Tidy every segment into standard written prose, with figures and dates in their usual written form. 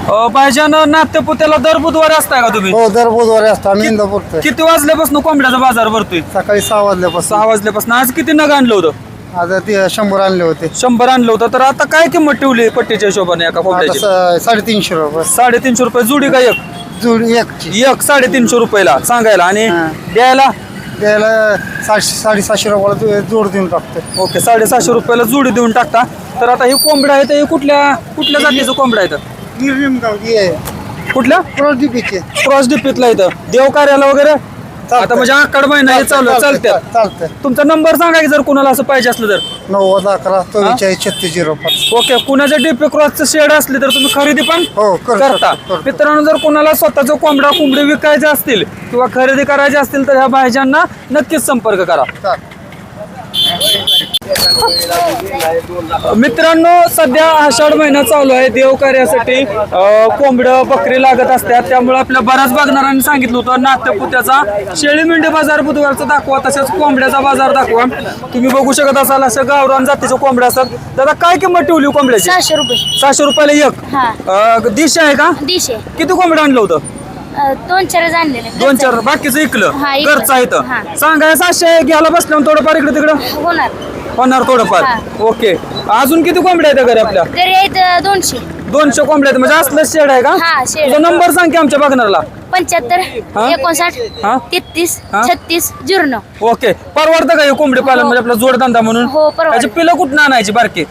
भाईजान नातेपुत्याला दर बुधवारी असताय का तुम्ही? हो, दर बुधवारी असतो आम्ही इंदापूरचं. किती वाजल्यापासून कोंबड्याचा बाजार भरतोय? सकाळी 6 वाजल्यापासून. 6 वाजल्यापासून. आज किती नग आणलं होतं? आता ते 100 आणले होते. 100 आणलं होतं. तर आता काय किंमत ठेवली पट्टीच्या हिशोबाने एका कोंबड्याची? 350 रुपये 350 रुपये जोडी का? एक जुडी एकची. 350 रुपयाला सांगायला आणि हा. द्यायला? द्यायला 750 रुपयाला जोड देऊन टाकतो. ओके, 750 रुपयाला जोडी देऊन टाकता. तर आता हे कोंबड्या आहेत, हे कुठल्या जातीचं कोंबड्या आहेत? कुठल्या? क्रॉस डिपीतला इथं देव कार्याला वगैरे आता म्हणजे आकड महिना हे चालू चालतं. चालतंय. तुमचा नंबर सांगा की जर कुणाला असं पाहिजे असलं तर. 90 11 44 36 05. ओके, कुणाच्या डीपी क्रॉसचं शेड असले तर तुम्ही खरेदी पण हो, करता. मित्रांनो, जर कोणाला स्वतःचं कोंबडी विकायचे असतील किंवा खरेदी करायचे असतील तर ह्या भाईजांना नक्कीच संपर्क करा. मित्रांनो, सध्या आषाढ महिना चालू आहे. देवकार्यासाठी कोंबड्या बकरी लागत असतात. त्यामुळे आपल्या बऱ्याच बघणाऱ्यांनी सांगितलं होतं नातेपुत्याचा शेळी मेंढी बाजार बुधवारचा दाखवा, तसेच कोंबड्याचा बाजार दाखवा. तुम्ही बघू शकत असाल असं गावरान जातीच्या कोंबड्या असतात. दादा, काय किंमत ठेवली कोंबड्याची? 600 रुपये. 600 रुपयाला एक. डिश आहे का? डिश आहे. किती कोंबड्या आणलं होतं? 2-4 आणलेले. 2-4. बाकीचं इकलं? हा, इकलं. घरचं आहे तर हा. सांगाय 700 घ्यायला बसल्यावर थोडंफार इकडे तिकडं होणार थोडंफार. हा. ओके, अजून किती कोंबड्या आहेत घरी आपल्या? घरी आहेत 200. 200 कोंबड्या आहेत म्हणजे असलं शेड आहे का? हा, शेड. तुझा नंबर सांग की आमच्या बघणारला. 75 हा? 59 हा? 33 हा? 36 09. ओके, परवडतं का हे कोंबडी पालन म्हणजे आपला जोडधंदा म्हणून? हो, परवडतं. त्याची पिलं कुठं आणायची? बारकी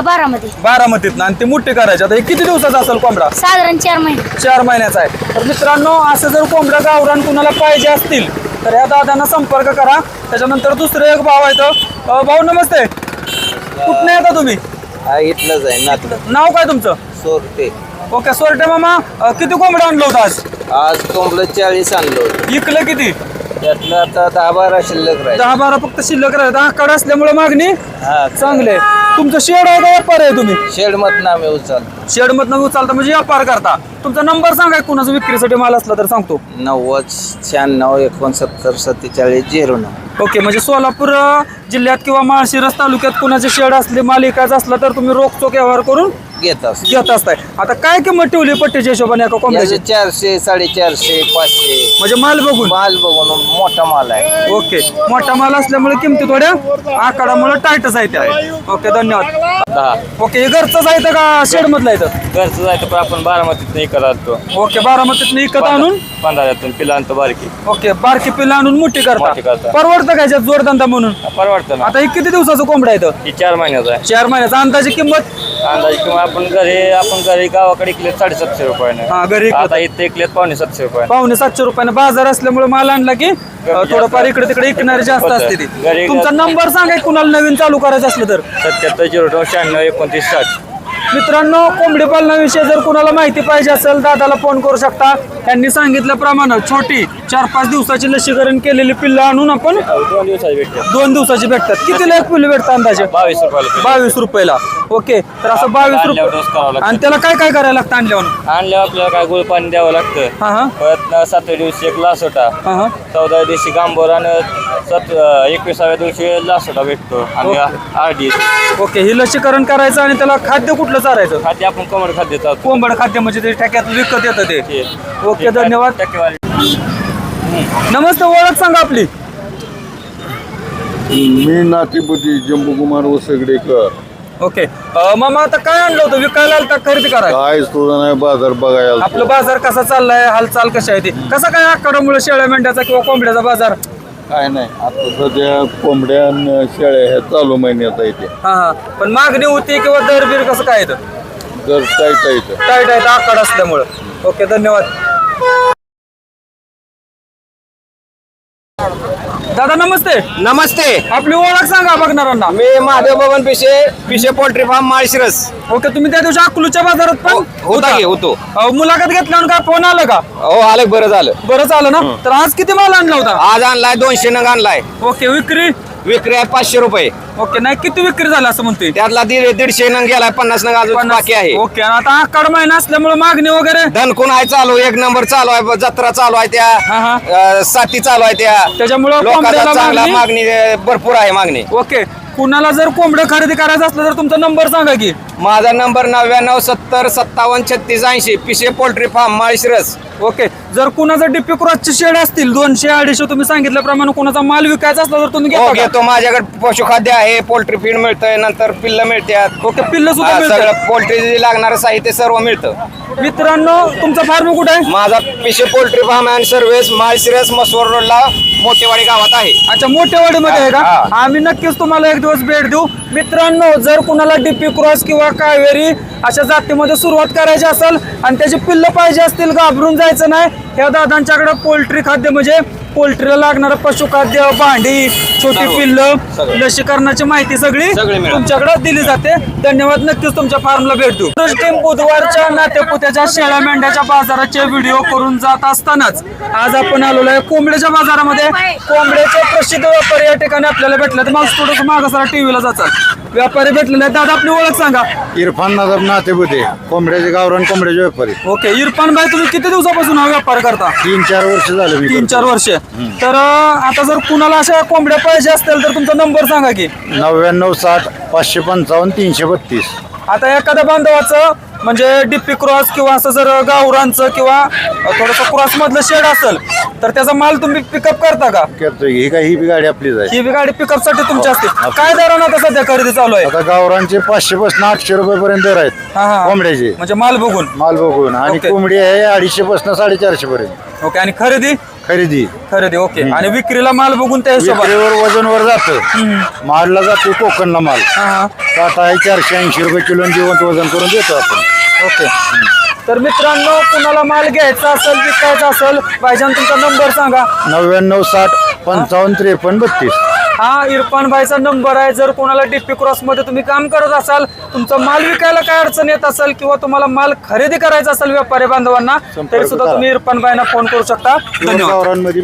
12 बारामतीत आणि ते मोठे करायचे. आता हे किती दिवसाचा असेल कोंबडा? साधारण 4 महिने. 4 महिन्याचा आहे. तर मित्रांनो, असं जर कोंबड्या गावरान कुणाला पाहिजे असतील तर ह्या दादांना संपर्क करा. त्याच्यानंतर दुसरे एक भाऊ आहेत. भाऊ नमस्ते, कुठनं येता तुम्ही? इथलंच आहे नातलं नाव काय तुमचं? सोरटे. ओके, सोरटे मामा, किती कोंबड्या आणलं होतं आज? आज कोंबडं 40 आणलं होतं. इकलं किती? त्यातलं आता 10-12 शिल्लक राहील. 10-12 फक्त शिल्लक राहत. आकड असल्यामुळे मागणी हा, चांगले. तुमचं शेड आहे का व्यापार आहे तुम्ही? शेड मधनं आम्ही उचलतो. शेड मधनं उचलता म्हणजे व्यापार करता. तुमचा नंबर सांगा, कुणाचा विक्रीसाठी माल असला तर सांगतो. 90 96 69 47 09. ओके, म्हणजे सोलापूर जिल्ह्यात किंवा माळशिरस तालुक्यात कुणाचे शेड असले माल विकायचा असला तर तुम्ही रोखचोक व्यवहार करून घेत असतो. घेत असताय. आता काय किंमत ठेवली पट्टीच्या हिशोबाने एका कोंबड्याची? 400 450 500 म्हणजे माल बघून? माल बघून मोठा माल आहे. ओके, मोठा माल असल्यामुळे किमती थोड्या आकारामुळे टाईटच आहे त्या. ओके, धन्यवाद. 10 ओके, हे घरचंच आहे का शेड मधलं आहे? घरचं जायचं पण आपण बारामतीत नाही करतो. ओके, बारामतीत विकत आणून 15 पिला आणतो बारकी. ओके, बारकी पिल्ला आणून मोठी मोठी करता. करता. परवडतं का याच्यात जोडधंदा म्हणून? परवडतं ना. आता हे किती दिवसाचं कोंबडा आहे? ही 4 महिन्याचा आहे. 4 महिन्याचा. अंदाजे किंमत? अंदाजे किंवा आपण घरी गावाकडे इकलेत 750 रुपयाने. हा, घरी इकलेत. आता इथे इकलेत 750 रुपये. 750 रुपयाने. बाजार असल्यामुळे माल आणला की थोडंफार इकडे तिकडे इकणारे जास्त होतं. असते ती. घरी तुमचा नंबर सांगा कुणाला नवीन चालू करायचं असलं तर. 77 09 96 29 60. मित्रांनो, कोंबडी पालनाविषयी जर कुणाला माहिती पाहिजे असेल दादाला फोन करू शकता. त्यांनी सांगितल्याप्रमाणे छोटी 4-5 दिवसाची लसीकरण केलेली पिल्लं आणून आपण 2 दिवसाची भेटते. 2 दिवसाची भेटतात. कितीला एक पिल्लू भेटतं अंदाजे? 22 रुपयाला. 22 रुपयाला. ओके, तर असं 22 आणल्यावर डोस करावा रुपये. लागतो. आणि त्याला काय काय करायला लागतं आणल्यावर? आणल्यावर आपल्याला काय गुळ पाणी द्यावं लागतं. हा हा परत 7व्या दिवशी एक लासोटा, हा हा 14व्या दिवशी गांबोर आणि 21व्या दिवशी लासोटा भेटतो आणि आरडी. ओके, हे लसीकरण करायचं आणि त्याला खाद्य कुठलं चारायचं? खाद्य आपण कोंबड खाद्य चालतो. कोंबड खाद्य म्हणजे ते ठेक्यात विकत येतं ते. ते. ओके, धन्यवाद. टक्केवारी. नमस्ते, ओळख सांगा आपली. मी नातीपती जंबूकुमार वसगडेकर. ओके, मामा आता काय आणलं होतं? विकायला आलं का खरेदी करायला? काय सुद्धा नाही, बाजार बघायला आपलं बाजार कसा चाललाय? हालचाल कशी आहे ती? कसा काय आकडामुळे शेळ्या मेंढ्याचा किंवा कोंबड्याचा बाजार? काय नाही. आता सध्या कोंबड्या आणि शेळ्या ह्या चालू महिन्यात आहे ते. हा हा, पण मागणी होती किंवा दर बीर कसं काय येतं? जर टाईट आहे इथं. टाईट आहे आकाड असल्यामुळं. ओके, धन्यवाद. दादा नमस्ते. नमस्ते. आपली ओळख सांगा बघणाऱ्यांना. मी महादेव बबन पिशे पोल्ट्री फार्म माळशिरस. ओके, तुम्ही त्या दिवशी अकलूच्या बाजारात पण होता की होतो. मुलाखत घेतल्यावर काय फोन आला का? हो, आलं बरं झालं. बरं झालं ना. तर आज किती माल आणला होता? आज आणलाय 200 नग आणलाय. ओके, विक्री? विक्री आहे 500 रुपये. ओके, नाही किती विक्री झाला असं म्हणतोय? त्यातला 150 नग गेलाय, 50 नग अजून बाकी आहे. ओके, आणि आता आकाड महिना असल्यामुळे मागणी वगैरे धनकुन आहे चालू, 1 नंबर चालू आहे, जत्रा चालू आहे हा, हा. त्या साथी चालू आहे त्या. त्याच्यामुळे लोकांना चांगला मागणी भरपूर आहे मागणी. ओके, कुणाला जर कोंबडं खरेदी करायचं असलं तर तुमचा नंबर सांगा की. माझा नंबर 9970573680 पिशे पोल्ट्री फार्म माळशिरस. ओके. जर कुणाचं डीपी क्रॉसचे शेड असतील 200-250 तुम्ही सांगितल्याप्रमाणे कुणाचा माल विकायचा असला तर तुम्ही हो घेता का? घेतो. माझ्याकडे पशुखाद्य आहे, पोल्ट्री फीड मिळतंय, नंतर पिल्ल मिळतात. ओके. पिल्ल सुद्धा मिळतात. सगळं पोल्ट्री लागणारं साहित्य सर्व मिळतं. मित्रांनो तुमचा फार्म कुठे आहे? माझा पिशे poultry farm and service Malshiras Mhaswad रोडला मोठेवाडी गावात आहे. अच्छा, मोठेवाडीमध्ये आहे का? हा. आम्ही नक्कीच तुम्हाला एक दिवस भेट देऊ. मित्रांनो जर कुणाला डीपी क्रॉस किंवा कावेरी अशा जातीमध्ये सुरुवात करायची असेल आणि त्याची पिल्लं पाहिजे असतील, घाबरून जायचं नाही. ह्या दादांच्याकडे पोल्ट्री खाद्य म्हणजे पोल्ट्रीला लागणारं पशुखाद्य, भांडी, छोटी सर्व. पिल्लं, सगळं. लसीकरणाची माहिती सगळी मिळेल. तुमच्याकडे दिली जाते. धन्यवाद. नक्कीच तुमच्या फार्मला भेट देऊ. टीम बुधवारच्या नातेपुत्याच्या शेळ्या मेंढ्याच्या बाजाराचे व्हिडिओ करून जात असतानाच आज आपण आलेलो आहे कोंबड्याच्या बाजारामध्ये. कोंबड्याचे प्रसिद्ध व्यापारी या ठिकाणी आपल्याला भेटले. तर मग थोडंसं मागं सरा टीव्हीला जातात. व्यापारी भेटलेले आहेत. दादा आपली ओळख सांगा. इरफान नादाब नातेपुते कोंबड्याचे गावरान कोंबड्याचे व्यापारी. ओके. इरफान भाई तुम्ही किती दिवसापासून हा व्यापार करता? 3-4 वर्ष झालं मी 3-4 वर्ष. तर आता जर कुणाला अशा कोंबड्या पाहिजे असतील तर तुमचा नंबर सांगा की. 9960-555-332. आता एखाद्या बांधवाचं म्हणजे डीपी क्रॉस किंवा असं जर गावरांचं किंवा थोडंसं क्रॉस मधलं शेड असेल तर त्याचा माल तुम्ही पिकअप करता का? करतोय ही काय ही बी गाडी आपलीच आहे. ही बी गाडी पिकअप साठी तुमची असते. काय दरानं आता सध्या खरेदी चालू आहे? आता गावरांचे 500 पासून 800 रुपयापर्यंत दर आहेत हा, हा. कोंबड्याचे म्हणजे माल बघून. माल बघून. आणि ओके. कोंबडी आहे 250 पासून 450 पर्यंत ओके. आणि खरेदी खरेदी. ओके. आणि विक्रीला माल बघून त्या हिशोबाने. विक्रीवर वजनवर जातं. मालला जातो कोकणला माल. हा, हा. आता आहे 480 रुपये किलो जिवंत वजन करून देतो आपण. ओके. तर मित्रांनो कुणाला माल घ्यायचा असेल, विकायचा असेल, भाईजान तुमचा नंबर सांगा. 9960-55-53-32. हा इरफान भाईचा नंबर आहे. जर कोणाला डीपी क्रॉस मध्ये तुम्ही काम करत असाल, तुमचा माल विकायला काय अडचण येत असेल किंवा तुम्हाला माल खरेदी करायचा असेल व्यापारी बांधवांना, तरी सुद्धा तुम्ही इरफान भाईंना फोन करू शकता. धन्यवाद. गावरांमध्ये